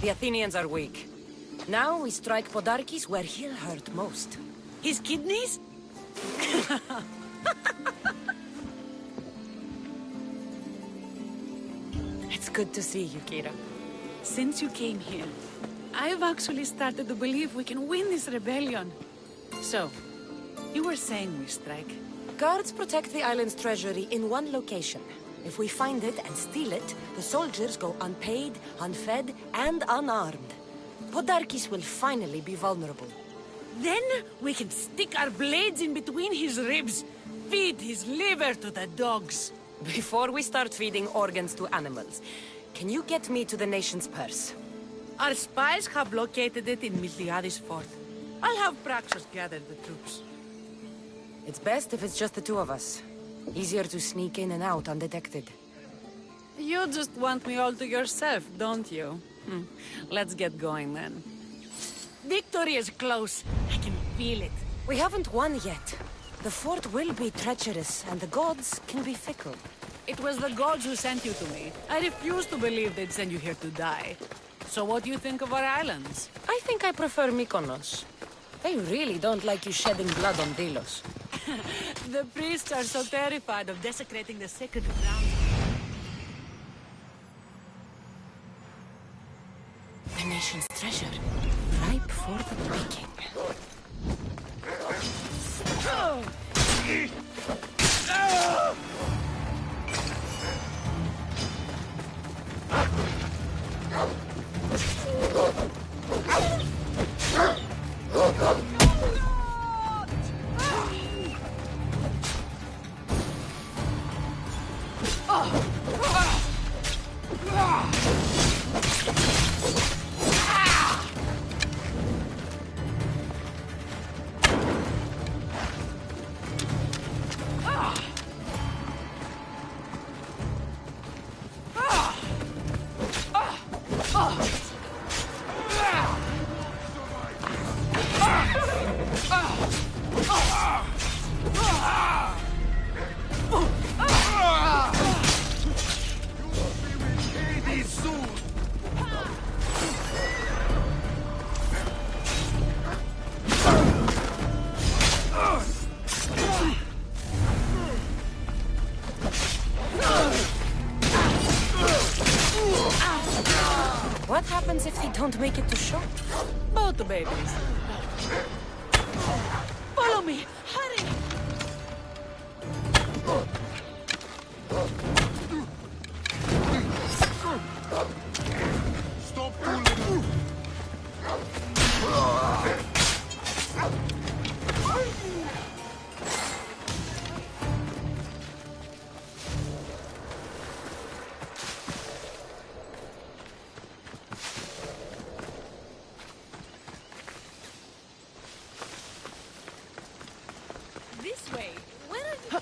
The Athenians are weak. Now we strike Podarkes where he'll hurt most. His kidneys? It's good to see you, Kira. Since you came here, I've actually started to believe we can win this rebellion. So, you were saying we strike? Guards protect the island's treasury in one location. If we find it and steal it, the soldiers go unpaid, unfed, and unarmed. Podarkes will finally be vulnerable. Then we can stick our blades in between his ribs, feed his liver to the dogs. Before we start feeding organs to animals, can you get me to the nation's purse? Our spies have located it in Miltiades' fort. I'll have Praxos gather the troops. It's best if it's just the two of us. Easier to sneak in and out undetected. You just want me all to yourself, don't you? Let's get going then. Victory is close. I can feel it. We haven't won yet. The fort will be treacherous, and the gods can be fickle. It was the gods who sent you to me. I refuse to believe they'd send you here to die. So what do you think of our islands? I think I prefer Mykonos. They really don't like you shedding blood on Delos. The priests are so terrified of desecrating the sacred ground. The nation's treasure, ripe for the breaking. What happens if they don't make it to shore? Both the babies. Follow me! Hurry! Stop fooling! This way. Where are you?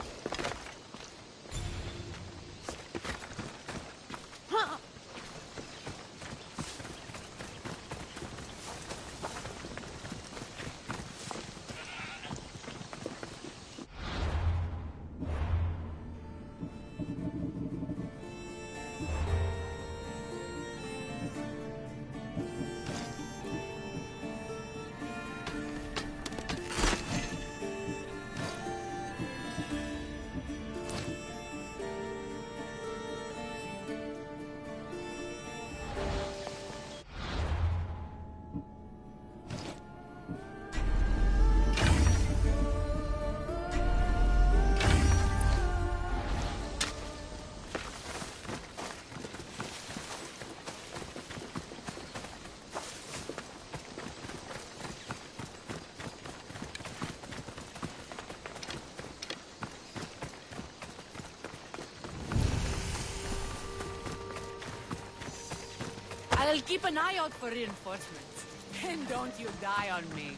I'll keep an eye out for reinforcements. And don't you die on me.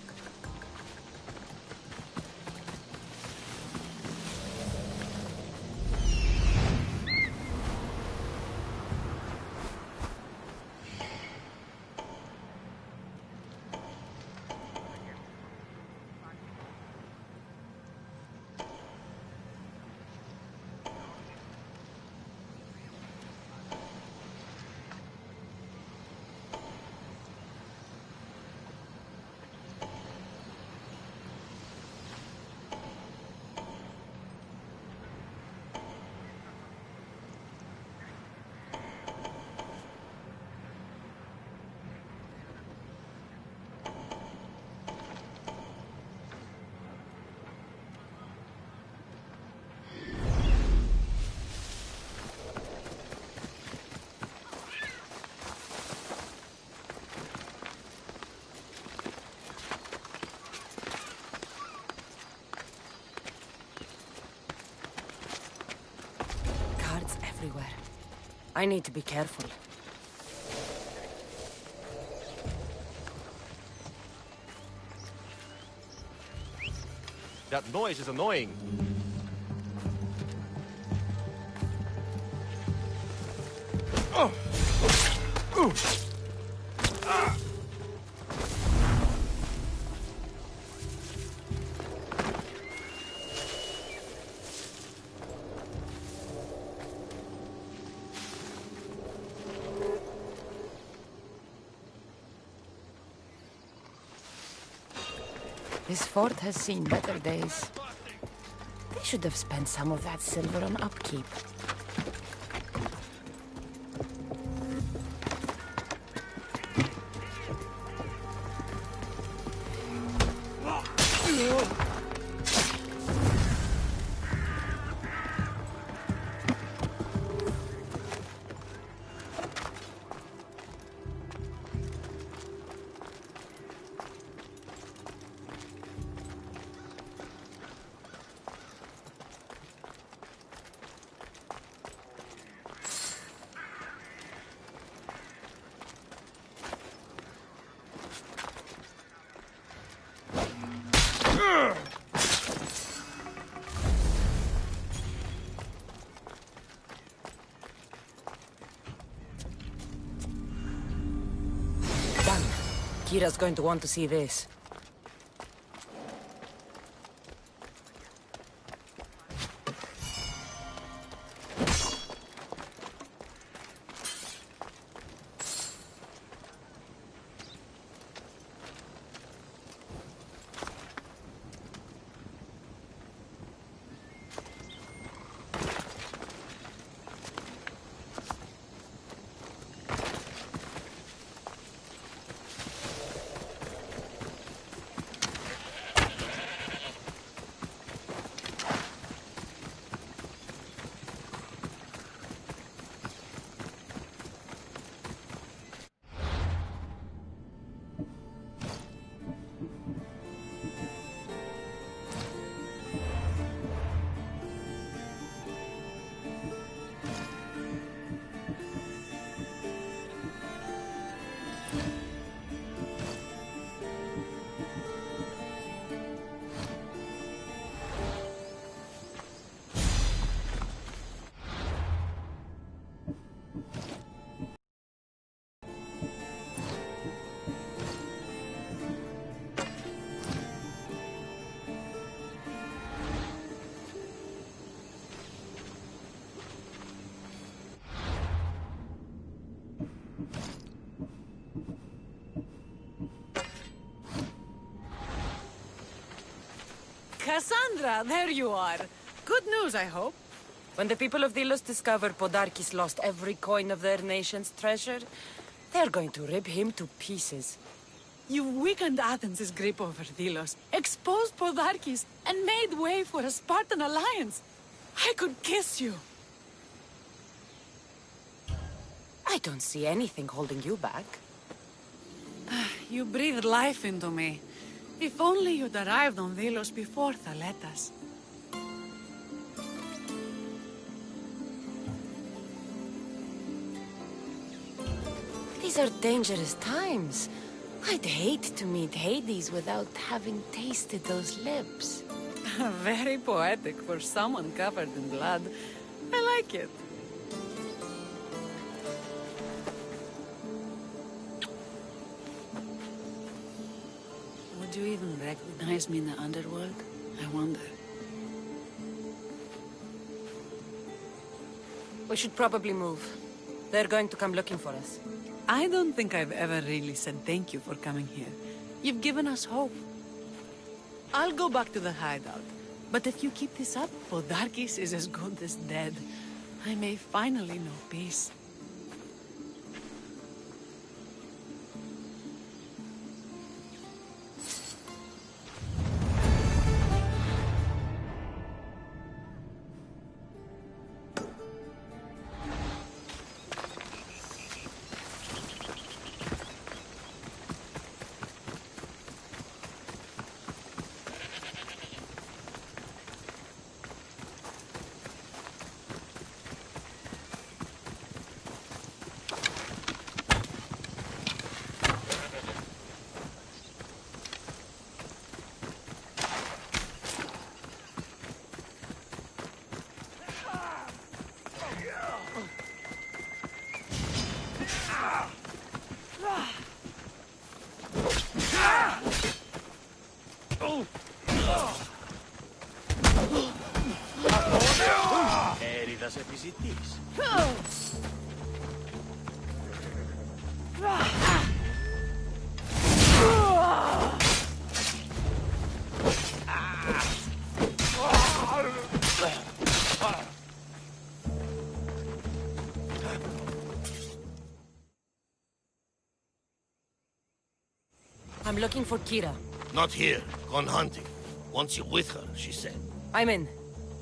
I need to be careful. That noise is annoying. This fort has seen better days. They should have spent some of that silver on upkeep. Kira's going to want to see this. Kassandra, there you are. Good news, I hope. When the people of Delos discover Podarkis lost every coin of their nation's treasure, they're going to rip him to pieces. You weakened Athens' grip over Delos, exposed Podarkis, and made way for a Spartan alliance. I could kiss you. I don't see anything holding you back. You breathed life into me. If only you'd arrived on Delos before Thaletas. These are dangerous times. I'd hate to meet Hades without having tasted those lips. Very poetic for someone covered in blood. I like it. Would you even recognize me in the underworld? I wonder. We should probably move. They're going to come looking for us. I don't think I've ever really said thank you for coming here. You've given us hope. I'll go back to the hideout. But if you keep this up, Podarkis is as good as dead. I may finally know peace. I'm looking for Kira. Not here. Gone hunting. Wants you with her, she said. I'm in.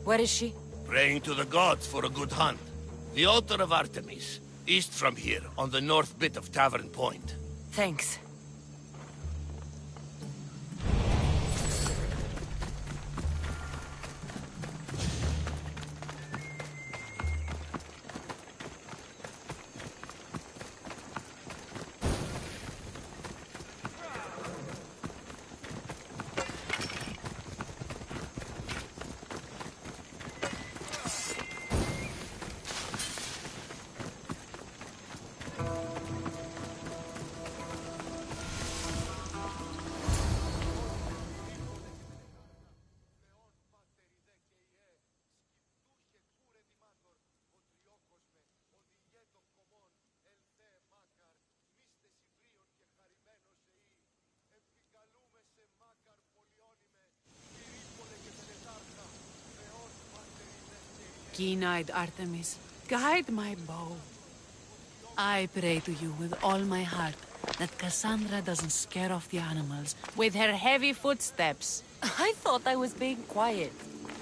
Where is she? Praying to the gods for a good hunt. The altar of Artemis. East from here, on the north bit of Tavern Point. Thanks. Keen-eyed Artemis, guide my bow. I pray to you with all my heart that Kassandra doesn't scare off the animals with her heavy footsteps. I thought I was being quiet.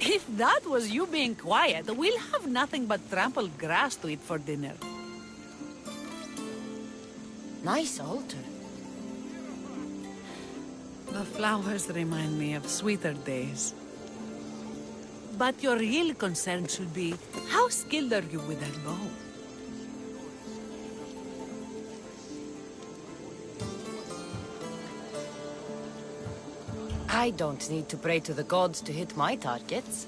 If that was you being quiet, we'll have nothing but trampled grass to eat for dinner. Nice altar. The flowers remind me of sweeter days. But your real concern should be, how skilled are you with that bow? I don't need to pray to the gods to hit my targets.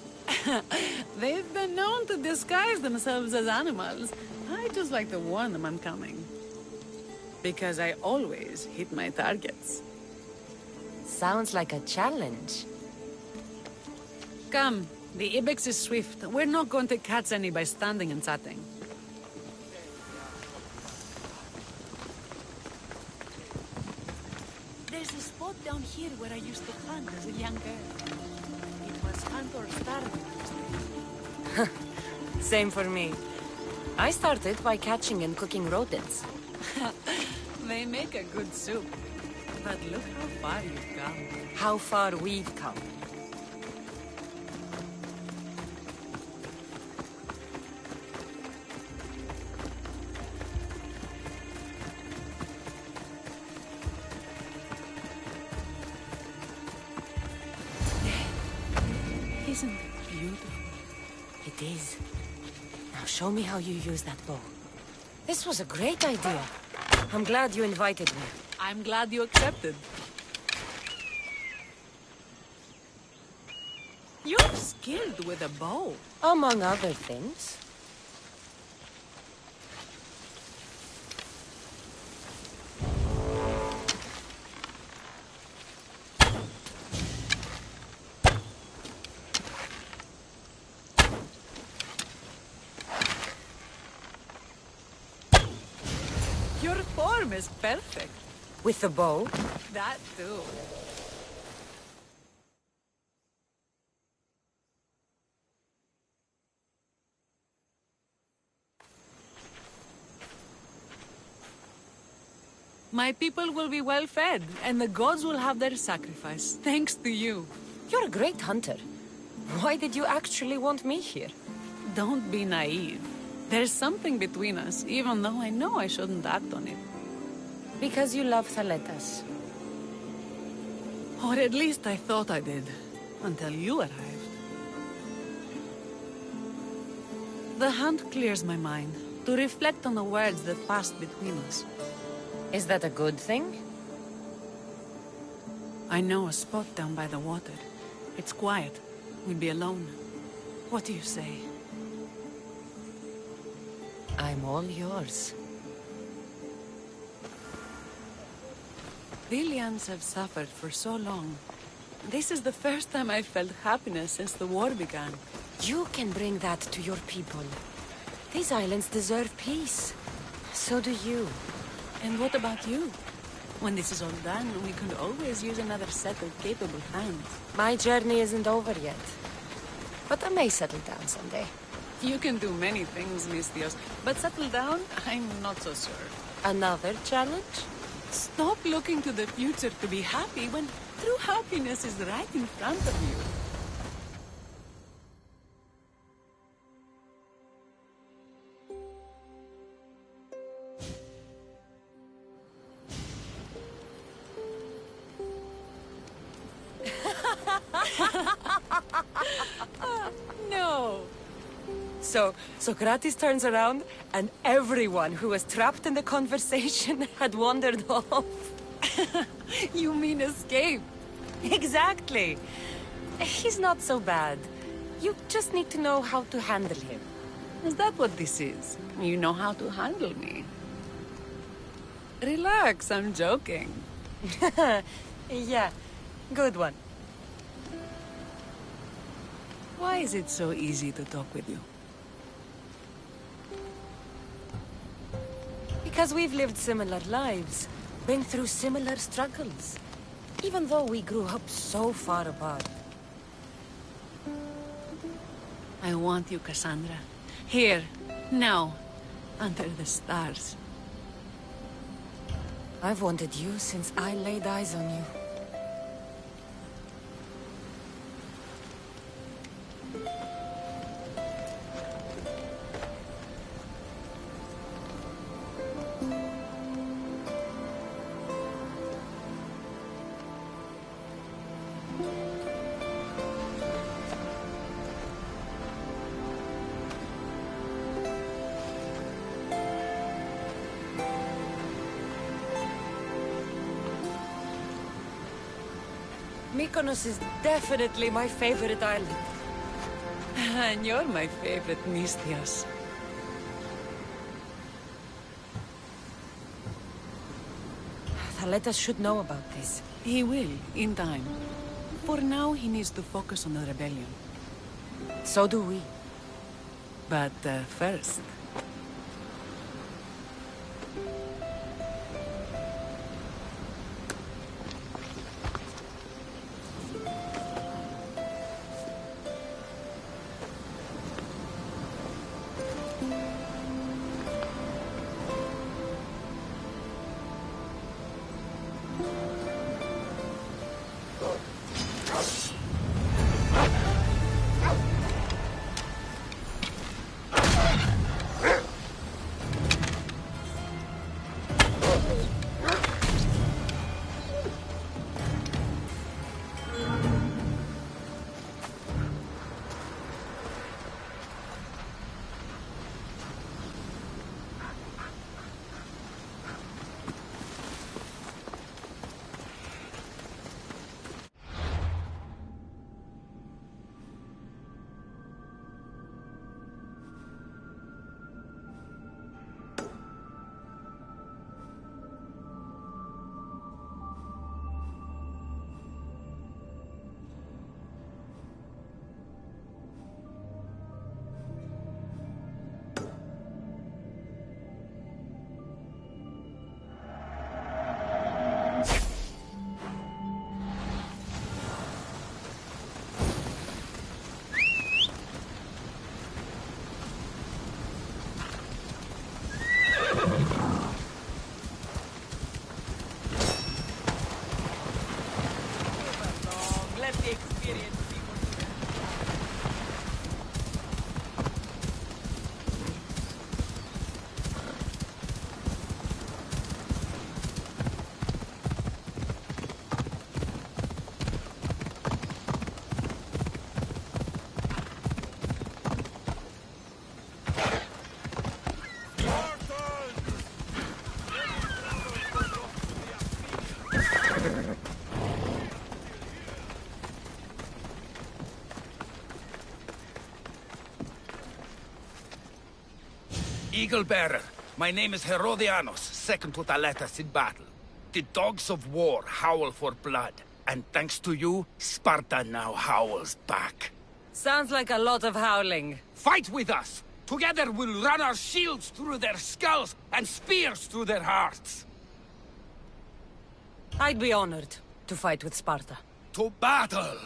They've been known to disguise themselves as animals. I just like to warn them I'm coming. Because I always hit my targets. Sounds like a challenge. Come, the ibex is swift. We're not going to catch any by standing and chatting. There's a spot down here where I used to hunt as a young girl. It was hunt or starve. Same for me. I started by catching and cooking rodents. They make a good soup. But look how far you've come. How far we've come. Isn't it beautiful? It is. Now show me how you use that bow. This was a great idea. I'm glad you invited me. I'm glad you accepted. You're skilled with a bow. Among other things. Your form is perfect. With the bow? That too. My people will be well fed, and the gods will have their sacrifice, thanks to you. You're a great hunter. Why did you actually want me here? Don't be naive. There's something between us, even though I know I shouldn't act on it. Because you love Thaletas. Or at least I thought I did, until you arrived. The hunt clears my mind, to reflect on the words that passed between us. Is that a good thing? I know a spot down by the water. It's quiet. We'd be alone. What do you say? I'm all yours. The Ilians have suffered for so long. This is the first time I've felt happiness since the war began. You can bring that to your people. These islands deserve peace. So do you. And what about you? When this is all done, we could always use another set of capable hands. My journey isn't over yet. But I may settle down someday. You can do many things, Mistios, but settle down, I'm not so sure. Another challenge? Stop looking to the future to be happy when true happiness is right in front of you. No. So, Socrates turns around, and everyone who was trapped in the conversation had wandered off. You mean escape? Exactly. He's not so bad. You just need to know how to handle him. Is that what this is? You know how to handle me. Relax, I'm joking. Yeah, good one. Why is it so easy to talk with you? Because we've lived similar lives, been through similar struggles, even though we grew up so far apart. I want you, Kassandra. Here, now, under the stars. I've wanted you since I laid eyes on you. Mykonos is definitely my favorite island. And you're my favorite, Mistios. Thaletas should know about this. He will, in time. For now, he needs to focus on the rebellion. So do we. But first... Eagle Bearer, my name is Herodianos, second to Thaletas in battle. The dogs of war howl for blood, and thanks to you, Sparta now howls back. Sounds like a lot of howling. Fight with us! Together we'll run our shields through their skulls and spears through their hearts! I'd be honored to fight with Sparta. To battle!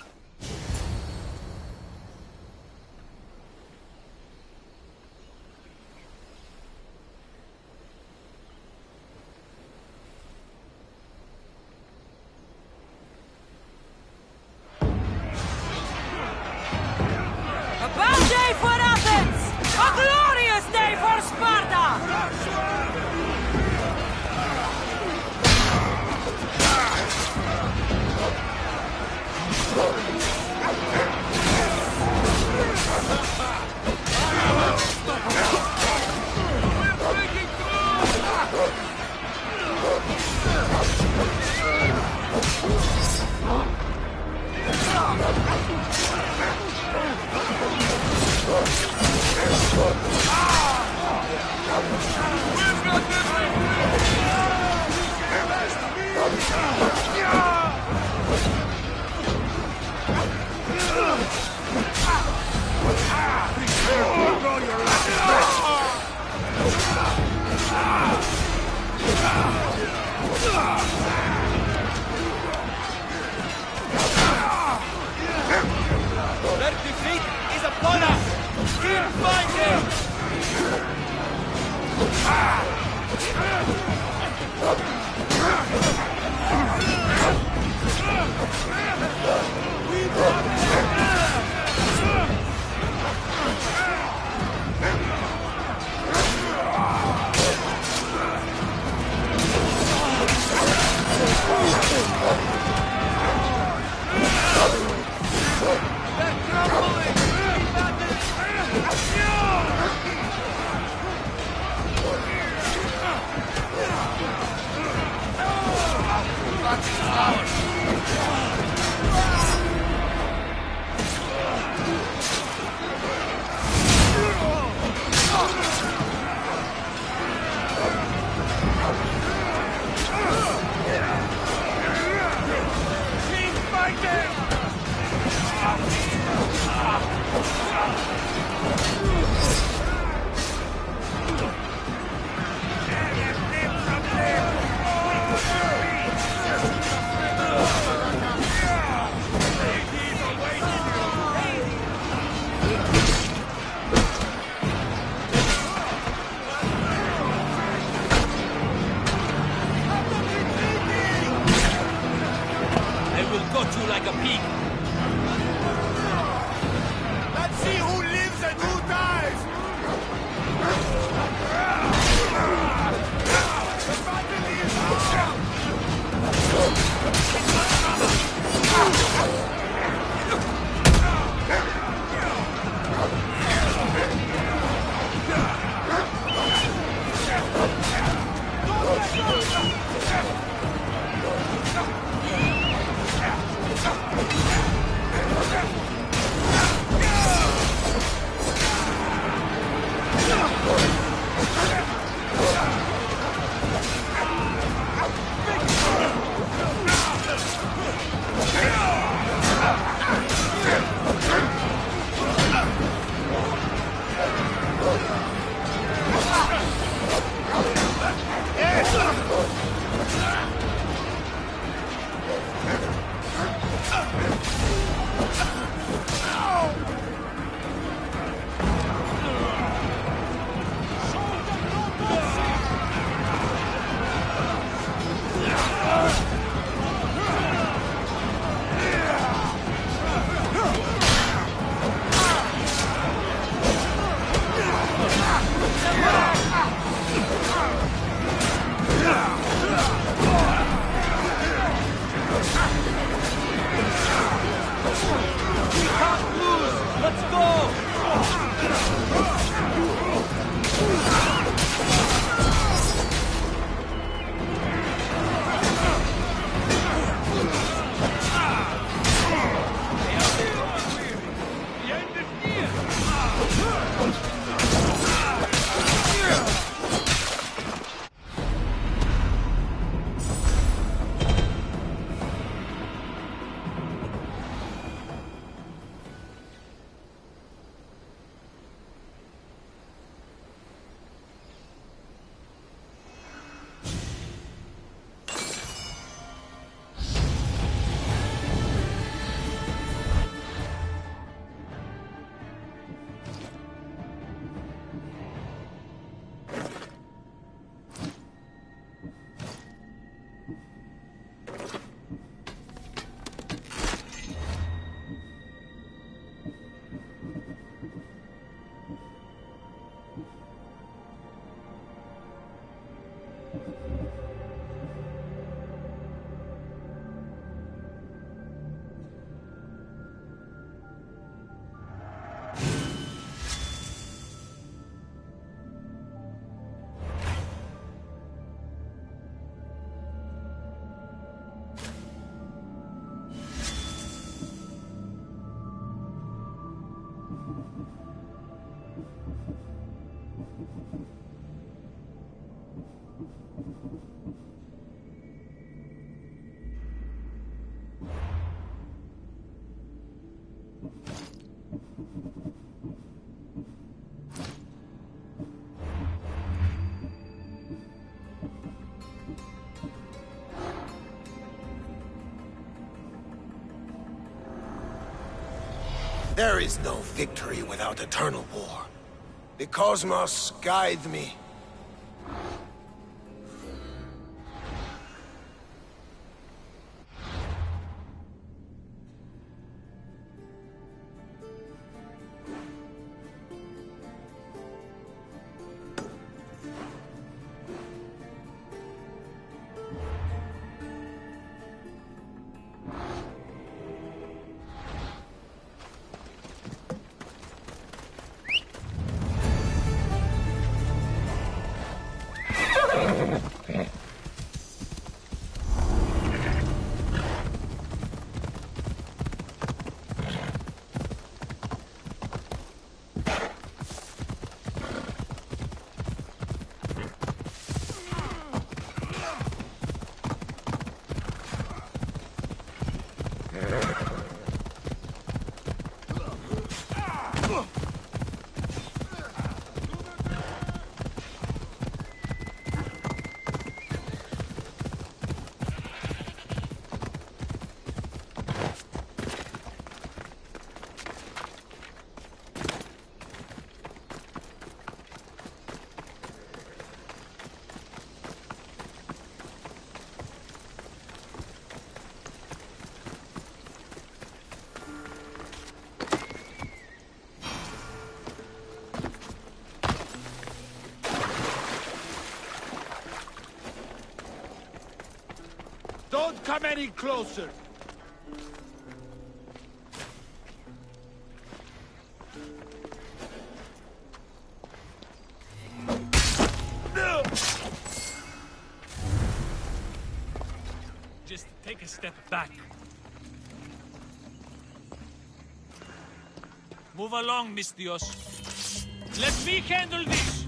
Their defeat is upon us! Keep fighting! Like a pig. Let's see who lives and who dies! The battle is There is no victory without eternal war. The cosmos guide me. Don't come any closer! Just take a step back. Move along, Mistios. Let me handle this!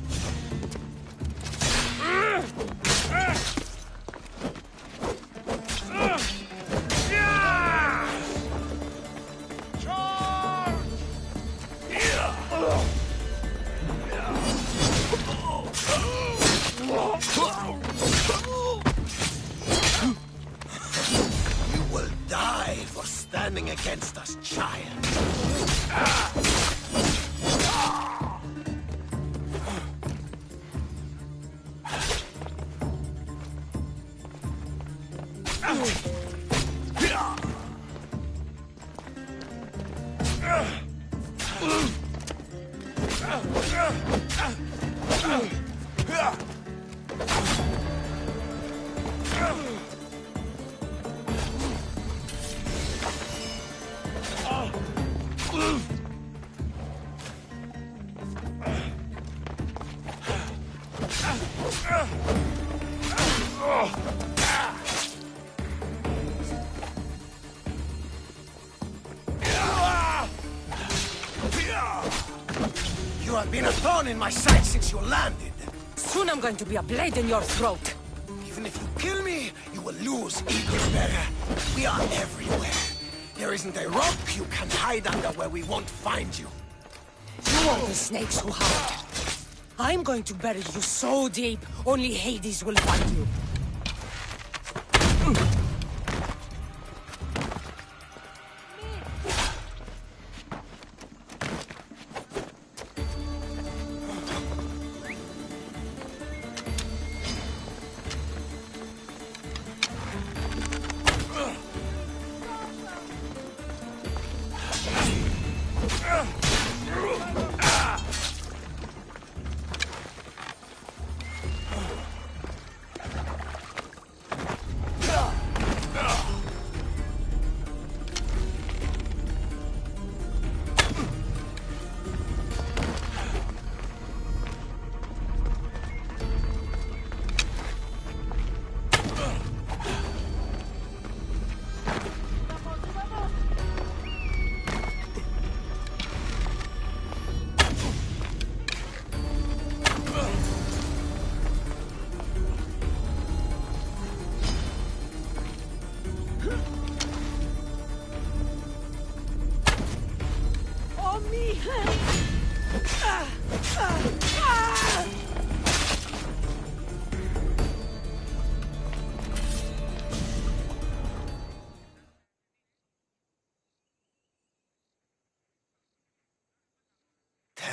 You will die for standing against us, child. You have been a thorn in my side since you landed. Soon I'm going to be a blade in your throat. Even if you kill me, you will lose, Eaglebearer. We are everywhere. There isn't a rock you can hide under where we won't find you. You are the snakes who hide. I'm going to bury you so deep, only Hades will find you.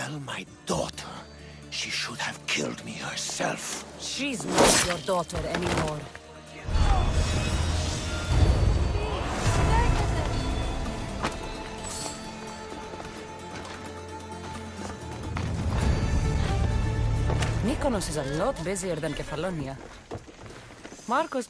Tell my daughter she should have killed me herself. She's not your daughter anymore. Mykonos is a lot busier than Kefalonia. Marcos...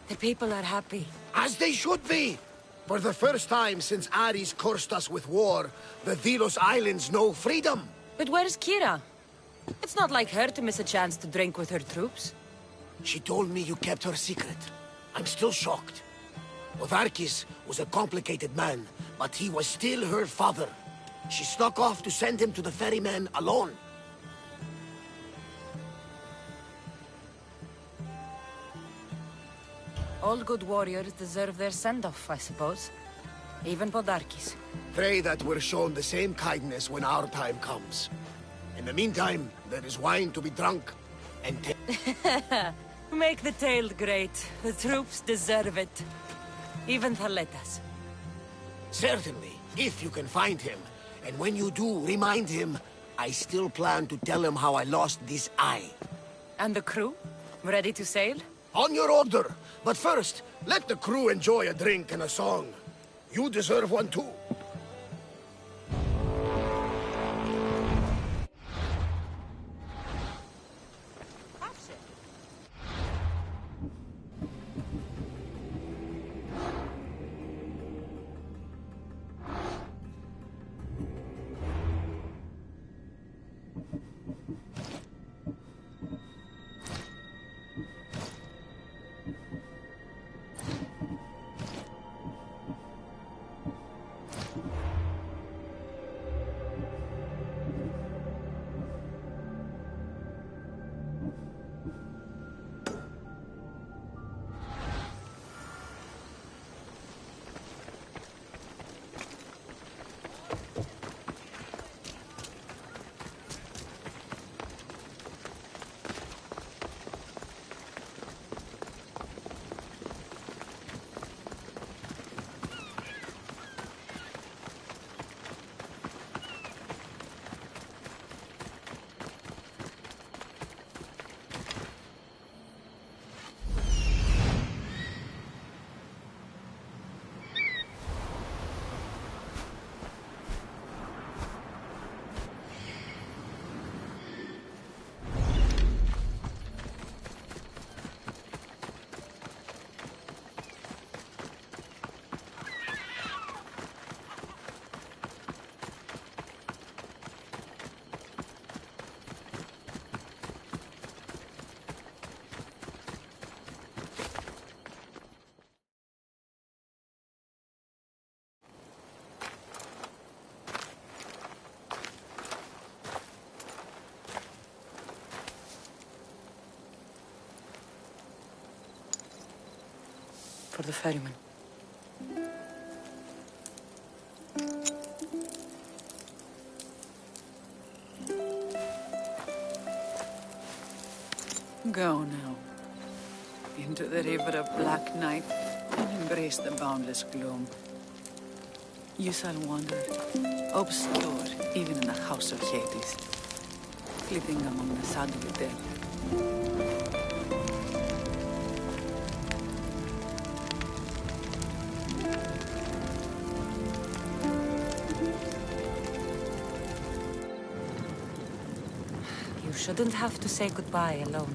The people are happy. As they should be! For the first time since Ares cursed us with war, the Delos Islands know freedom! But where's Kira? It's not like her to miss a chance to drink with her troops. She told me you kept her secret. I'm still shocked. Podarkis was a complicated man, but he was still her father. She snuck off to send him to the ferryman alone. All good warriors deserve their send-off, I suppose. Even Podarkis. Pray that we're shown the same kindness when our time comes. In the meantime, there is wine to be drunk, and Make the tale great. The troops deserve it. Even Thaletas. certainly, if you can find him. And when you do, remind him, I still plan to tell him how I lost this eye. And the crew? Ready to sail? On your order. But first, let the crew enjoy a drink and a song. You deserve one too. For the ferryman. Go now. Into the river of black night and embrace the boundless gloom. You shall wander, obscure even in the house of Hades, flitting among the sadly dead. You shouldn't have to say goodbye alone.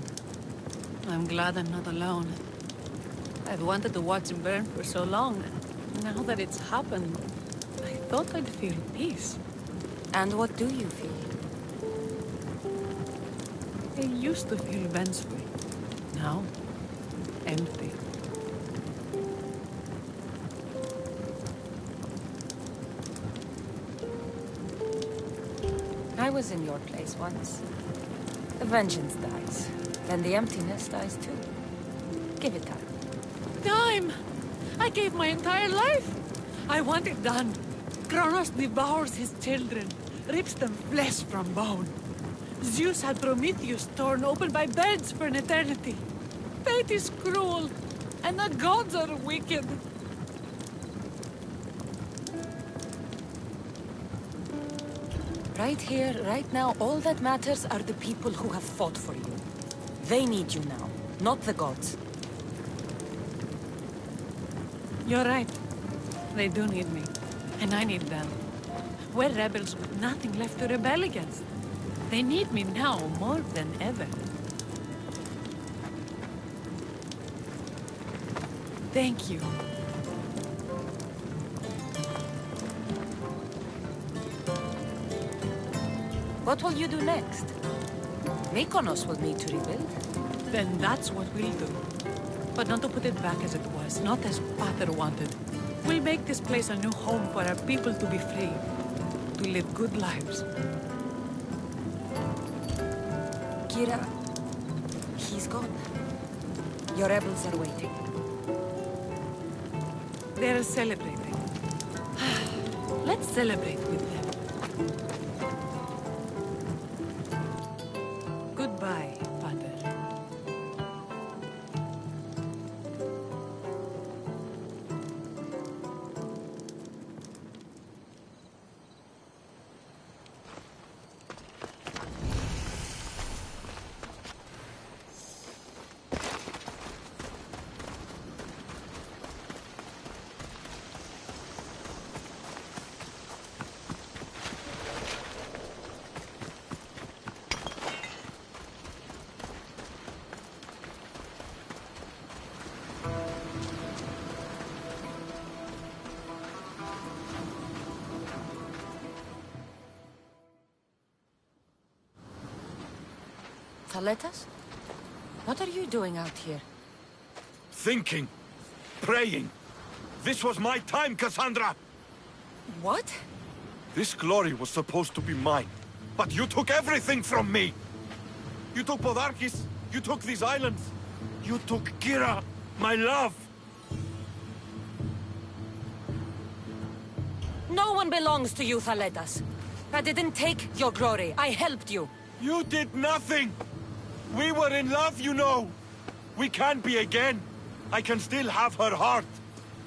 I'm glad I'm not alone. I've wanted to watch him burn for so long. Now that it's happened, I thought I'd feel peace. And what do you feel? I used to feel vengeful. Now, empty. I was in your place once. The vengeance dies. Then the emptiness dies too. Give it time. Time! I gave my entire life! I want it done. Kronos devours his children. rips them flesh from bone. Zeus had Prometheus torn open by birds for an eternity. Fate is cruel, and the gods are wicked. Right here, right now, all that matters are the people who have fought for you. They need you now, not the gods. You're right. They do need me, and I need them. We're rebels with nothing left to rebel against. They need me now more than ever. Thank you. What will you do next? Mykonos will need to rebuild. Then that's what we'll do. But not to put it back as it was, not as Pater wanted. We'll make this place a new home for our people to be free, to live good lives. Kira, he's gone. Your rebels are waiting. They're celebrating. Let's celebrate with them. Goodbye, Pater. Thaletas? What are you doing out here? Thinking. Praying. This was my time, Kassandra! What? This glory was supposed to be mine. But you took everything from me! You took Podarkis, you took these islands, you took Kira, my love! No one belongs to you, Thaletas. I didn't take your glory. I helped you. You did nothing! We were in love, you know! We can be again. I can still have her heart.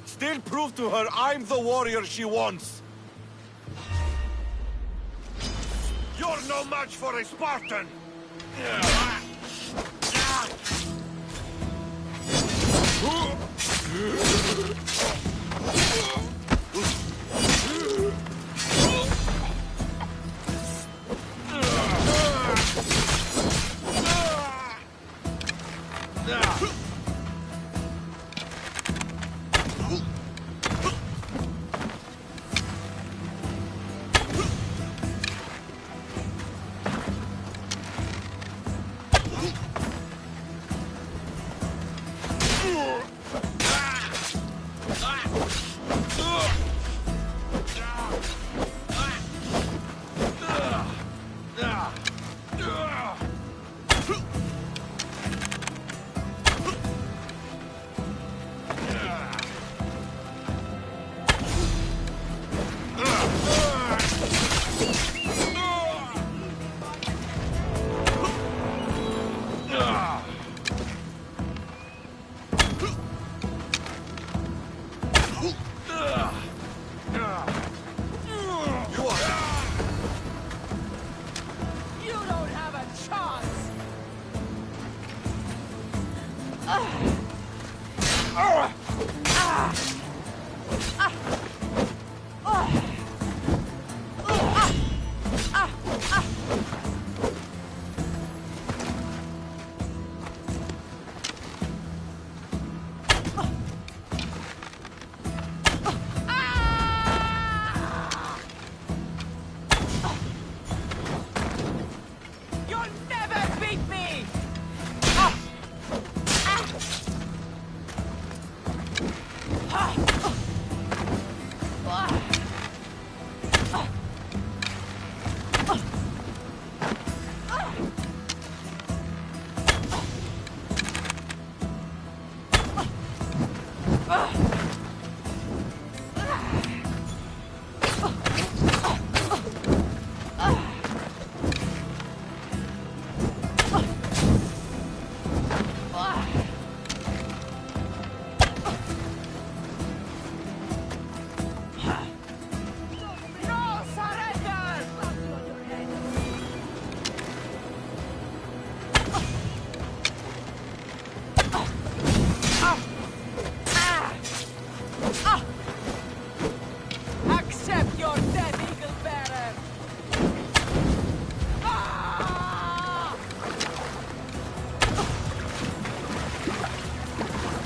Still prove to her I'm the warrior she wants. You're no match for a Spartan!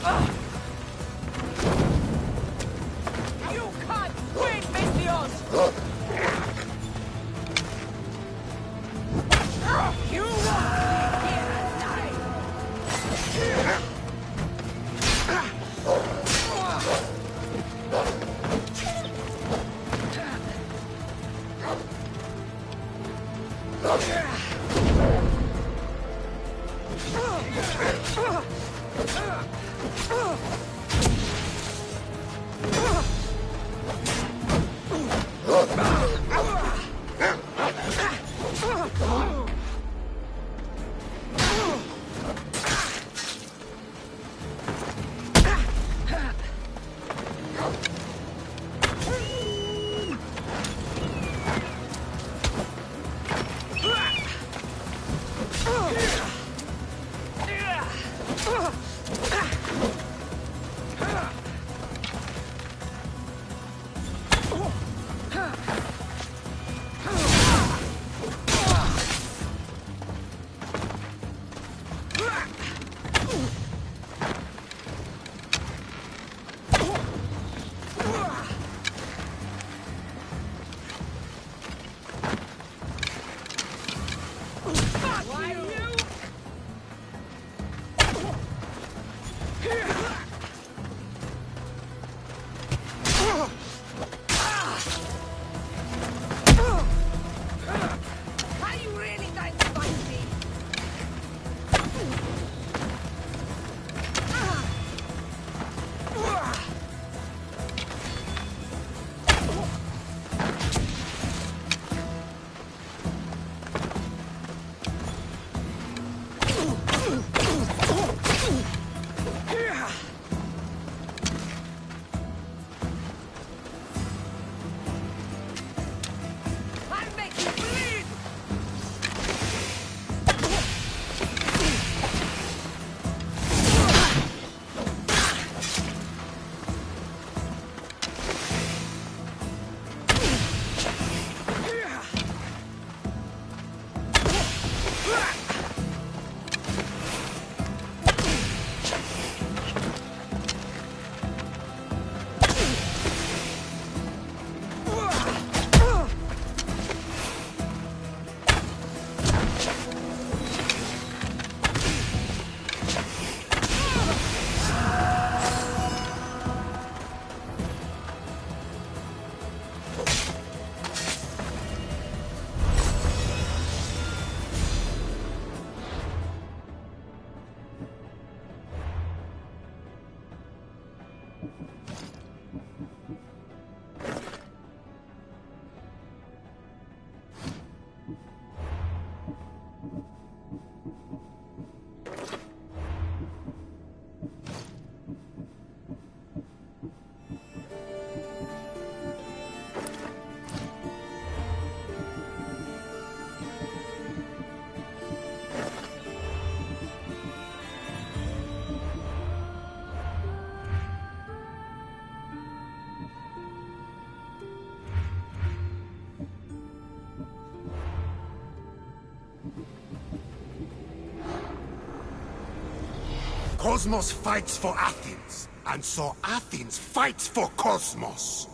You can't win, Mestios! You won't leave here alive! Are you really going to fight me? I'll make you bleed! Cosmos fights for Athens, and so Athens fights for Cosmos.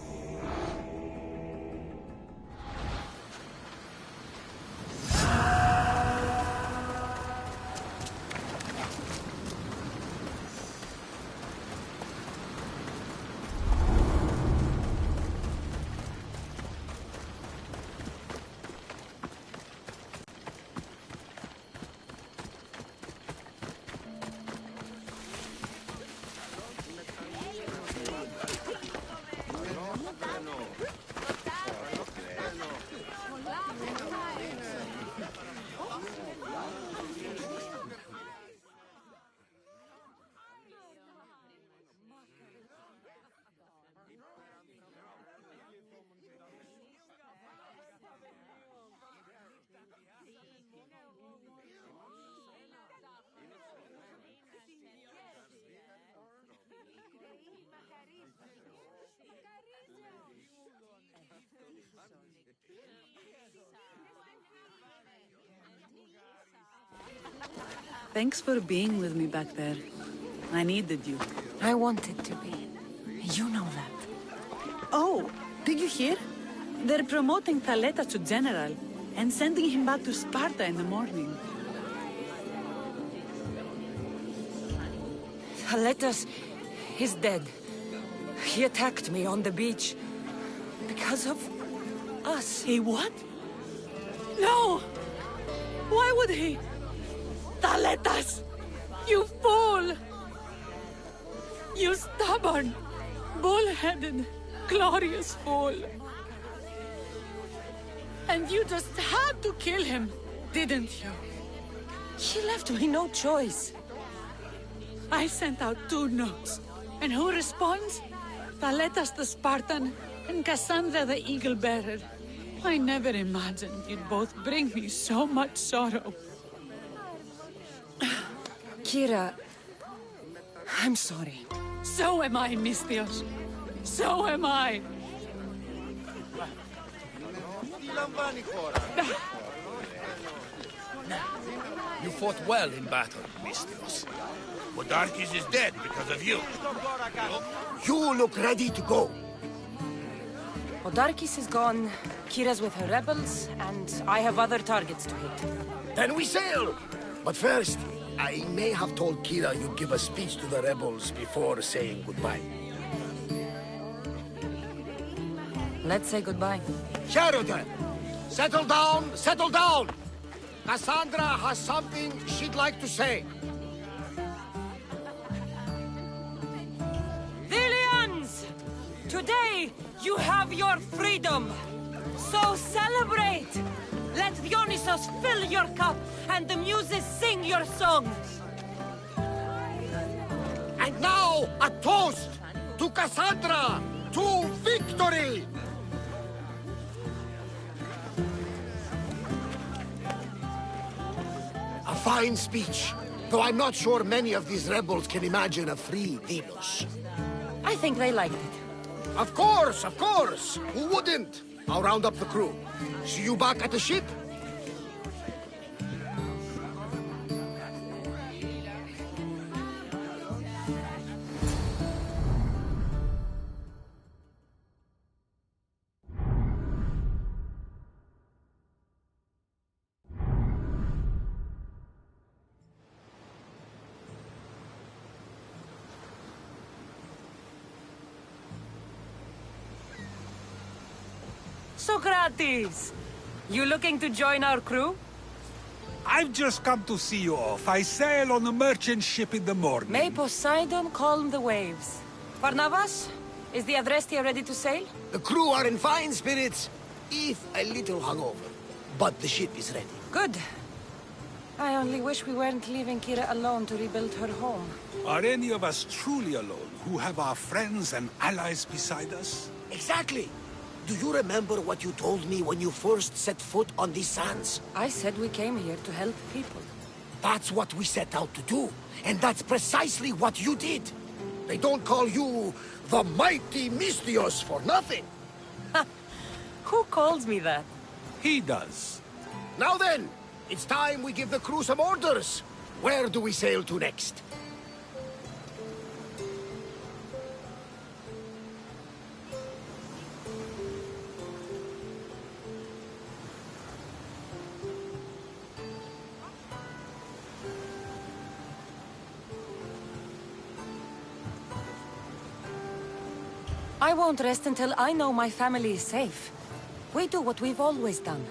Thanks for being with me back there. I needed you. I wanted to be. You know that. Oh, did you hear? They're promoting Thaleta to general and sending him back to Sparta in the morning. Aletas is dead. He attacked me on the beach. Because of us. He what? No! Why would he? Thaletas! You fool! You stubborn, bull-headed, glorious fool. And you just had to kill him, didn't you? He left me no choice. I sent out 2 notes. And who responds? Thaletas the Spartan and Kassandra the Eagle-Bearer. I never imagined you'd both bring me so much sorrow. Kira, I'm sorry. So am I, Misthios. So am I. You fought well in battle, Misthios. Podarkis is dead because of you. You look ready to go. Podarkis is gone, Kira's with her rebels, and I have other targets to hit. Then we sail! But first, I may have told Kira you'd give a speech to the rebels before saying goodbye. Let's say goodbye. Sheridan! Settle down! Settle down! Kassandra has something she'd like to say. Vilians! Today, you have your freedom. So celebrate! Let Dionysos fill your cup, and the muses sing your songs. And now, a toast to Kassandra! To victory! A fine speech, though I'm not sure many of these rebels can imagine a free Delos. I think they liked it. Of course, of course! Who wouldn't? I'll round up the crew. See you back at the ship? Socrates! You looking to join our crew? I've just come to see you off. I sail on a merchant ship in the morning. May Poseidon calm the waves. Barnabas, is the Adrestia ready to sail? The crew are in fine spirits, if a little hungover. But the ship is ready. Good. I only wish we weren't leaving Kira alone to rebuild her home. Are any of us truly alone, who have our friends and allies beside us? Exactly! Do you remember what you told me when you first set foot on these sands? I said we came here to help people. That's what we set out to do. And that's precisely what you did. They don't call you the mighty Misthios for nothing. Who calls me that? He does. Now then, it's time we give the crew some orders. Where do we sail to next? I won't rest until I know my family is safe. We do what we've always done.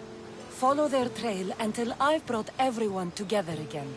Follow their trail until I've brought everyone together again.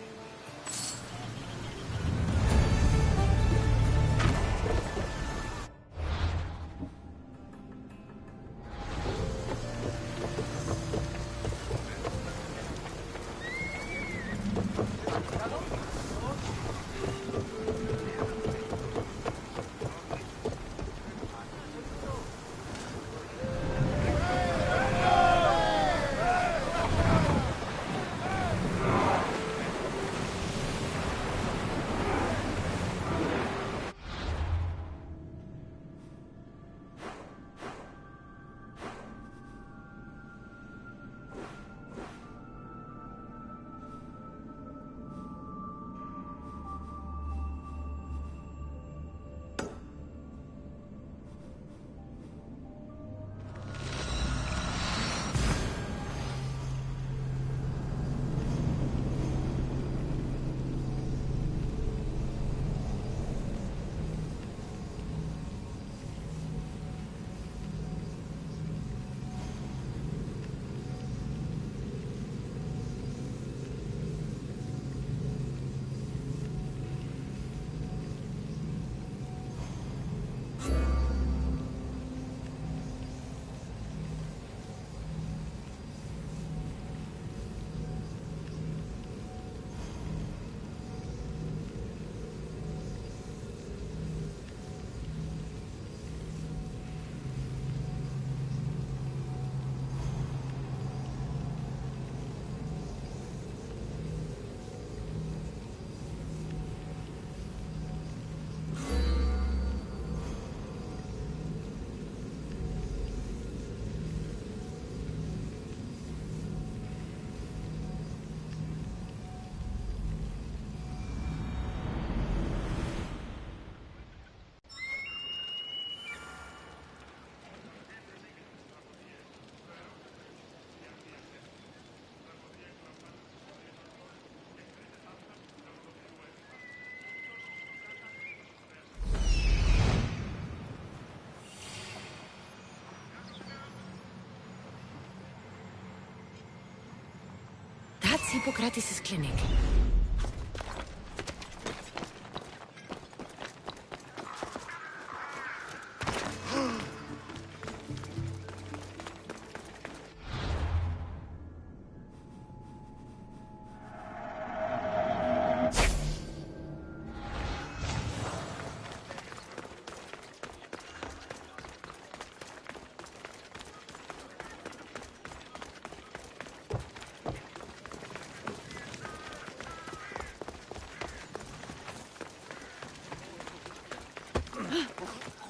Hippocrates' clinic.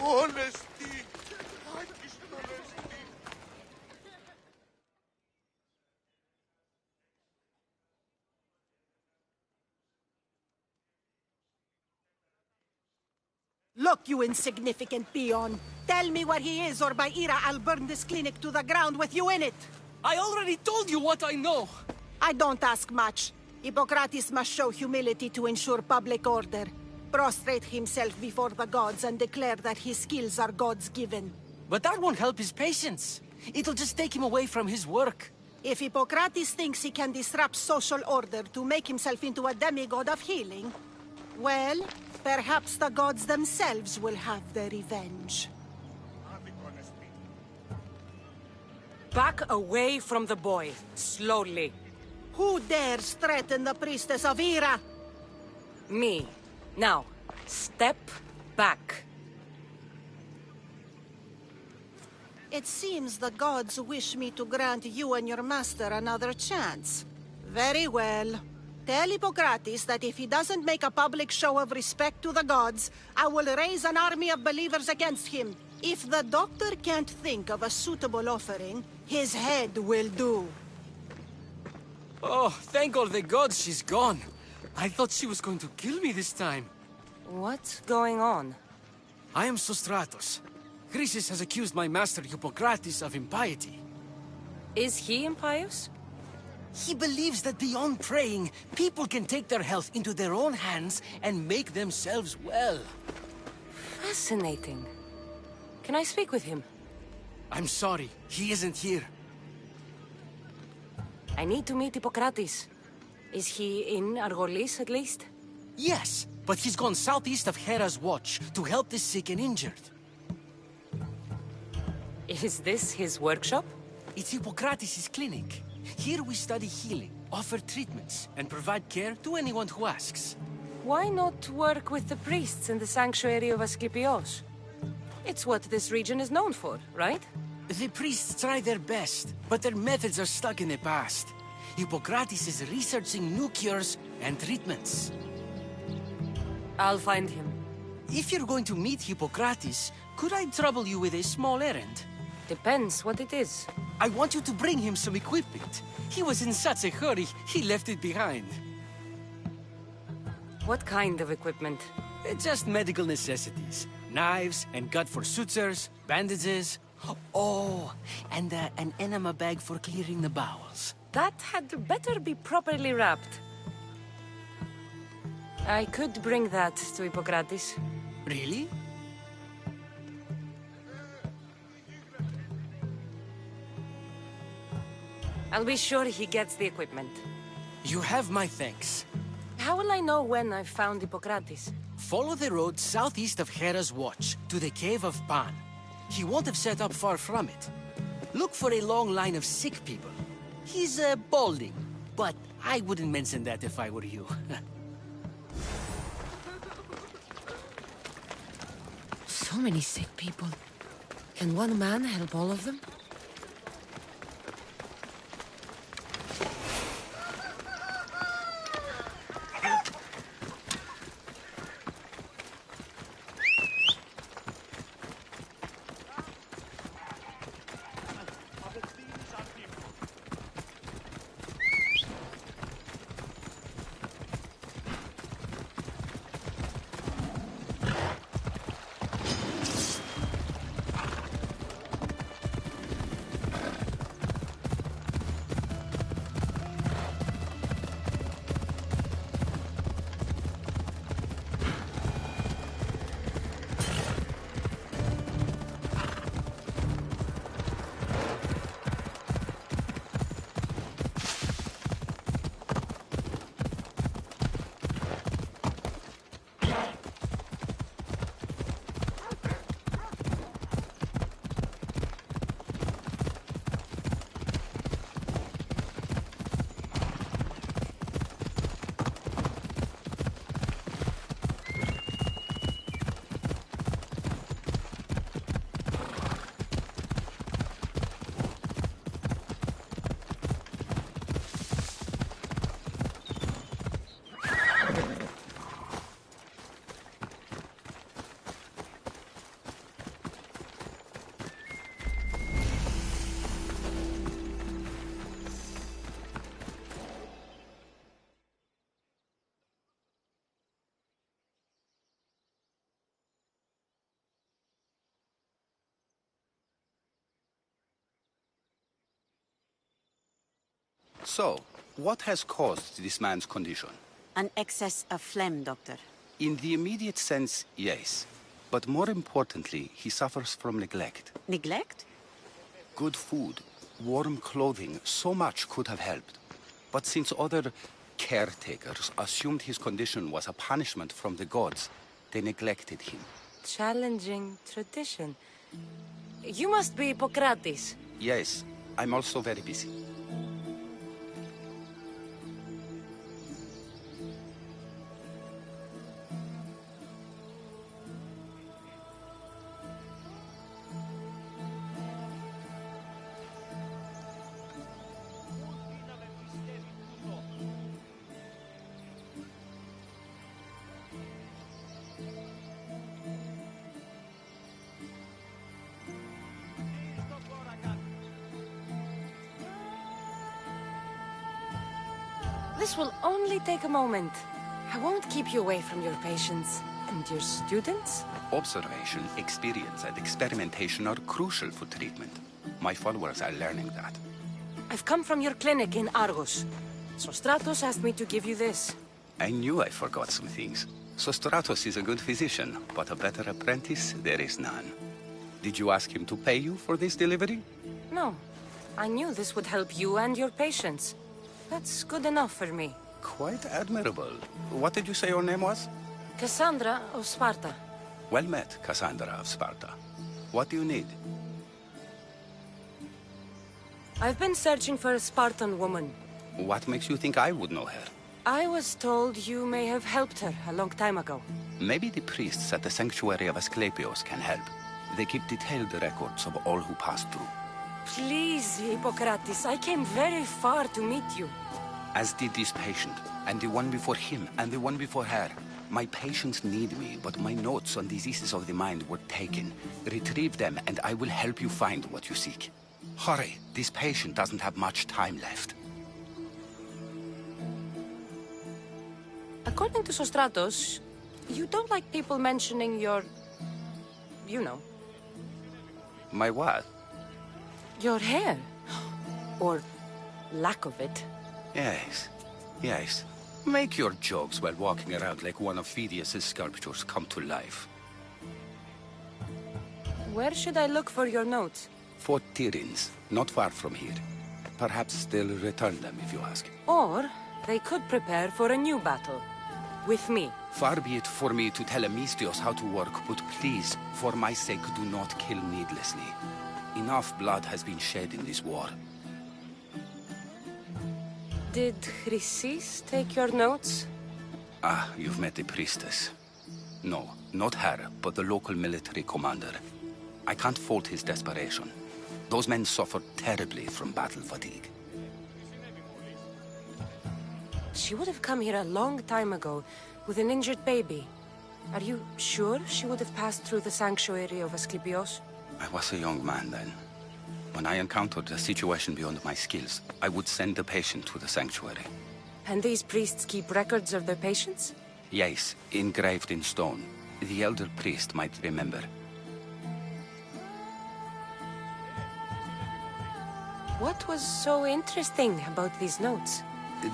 Honesty! Look, you insignificant peon. Tell me where he is, or by Ira, I'll burn this clinic to the ground with you in it. I already told you what I know. I don't ask much. Hippocrates must show humility to ensure public order. Prostrate himself before the gods and declare that his skills are God's given. But that won't help his patients. It'll just take him away from his work. If Hippocrates thinks he can disrupt social order to make himself into a demigod of healing, well, perhaps the gods themselves will have their revenge. Back away from the boy, slowly. Who dares threaten the priestess of Ira? Me. Now, step back. It seems the gods wish me to grant you and your master another chance. Very well. Tell Hippocrates that if he doesn't make a public show of respect to the gods, I will raise an army of believers against him. If the doctor can't think of a suitable offering, his head will do. Oh, thank all the gods she's gone. I thought she was going to kill me this time. What's going on? I am Sostratos. Chrysis has accused my master Hippocrates of impiety. Is he impious? He believes that beyond praying, people can take their health into their own hands and make themselves well. Fascinating. Can I speak with him? I'm sorry, he isn't here. I need to meet Hippocrates. Is he in Argolis, at least? Yes, but he's gone southeast of Hera's Watch to help the sick and injured. Is this his workshop? It's Hippocrates' clinic. Here we study healing, offer treatments, and provide care to anyone who asks. Why not work with the priests in the sanctuary of Asclepios? It's what this region is known for, right? The priests try their best, but their methods are stuck in the past. Hippocrates is researching new cures and treatments. I'll find him. If you're going to meet Hippocrates, could I trouble you with a small errand? Depends what it is. I want you to bring him some equipment. He was in such a hurry, he left it behind. What kind of equipment? Just medical necessities. Knives and gut for sutures, bandages. Oh, and an enema bag for clearing the bowels. That had better be properly wrapped. I could bring that to Hippocrates. Really? I'll be sure he gets the equipment. You have my thanks. How will I know when I've found Hippocrates? Follow the road southeast of Hera's Watch to the Cave of Pan. He won't have set up far from it. Look for a long line of sick people. He's balding, but I wouldn't mention that if I were you. So many sick people. Can one man help all of them? So, what has caused this man's condition? An excess of phlegm, Doctor. In the immediate sense, yes. But more importantly, he suffers from neglect. Neglect? Good food, warm clothing, so much could have helped. But since other caretakers assumed his condition was a punishment from the gods, they neglected him. Challenging tradition. You must be Hippocrates. Yes, I'm also very busy. This will only take a moment. I won't keep you away from your patients. And your students? Observation, experience, and experimentation are crucial for treatment. My followers are learning that. I've come from your clinic in Argos. Sostratos asked me to give you this. I knew I forgot some things. Sostratos is a good physician, but a better apprentice there is none. Did you ask him to pay you for this delivery? No. I knew this would help you and your patients. That's good enough for me. Quite admirable. What did you say your name was? Kassandra of Sparta. Well met, Kassandra of Sparta. What do you need? I've been searching for a Spartan woman. What makes you think I would know her? I was told you may have helped her a long time ago. Maybe the priests at the sanctuary of Asclepios can help. They keep detailed records of all who passed through. Please, Hippocrates, I came very far to meet you. As did this patient, and the one before him, and the one before her. My patients need me, but my notes on diseases of the mind were taken. Retrieve them, and I will help you find what you seek. Hurry, this patient doesn't have much time left. According to Sostratos, you don't like people mentioning your... you know. My what? Your hair. Or lack of it. Yes, yes. Make your jokes while walking around like one of Phidias' sculptures come to life. Where should I look for your notes? 4 Tyrins, not far from here. Perhaps they'll return them if you ask. Or they could prepare for a new battle. With me. Far be it for me to tell Amistios how to work, but please, for my sake, do not kill needlessly. Enough blood has been shed in this war. Did Chrysis take your notes? Ah, you've met the priestess. No, not her, but the local military commander. I can't fault his desperation. Those men suffered terribly from battle fatigue. She would have come here a long time ago, with an injured baby. Are you sure she would have passed through the sanctuary of Asclepios? I was a young man then. When I encountered a situation beyond my skills, I would send the patient to the sanctuary. And these priests keep records of their patients? Yes, engraved in stone. The elder priest might remember. What was so interesting about these notes?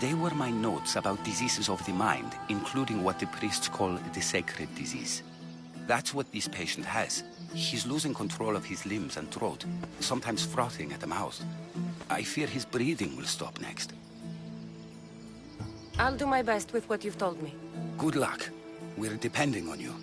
They were my notes about diseases of the mind, including what the priests call the sacred disease. That's what this patient has. He's losing control of his limbs and throat, sometimes frothing at the mouth. I fear his breathing will stop next. I'll do my best with what you've told me. Good luck. We're depending on you.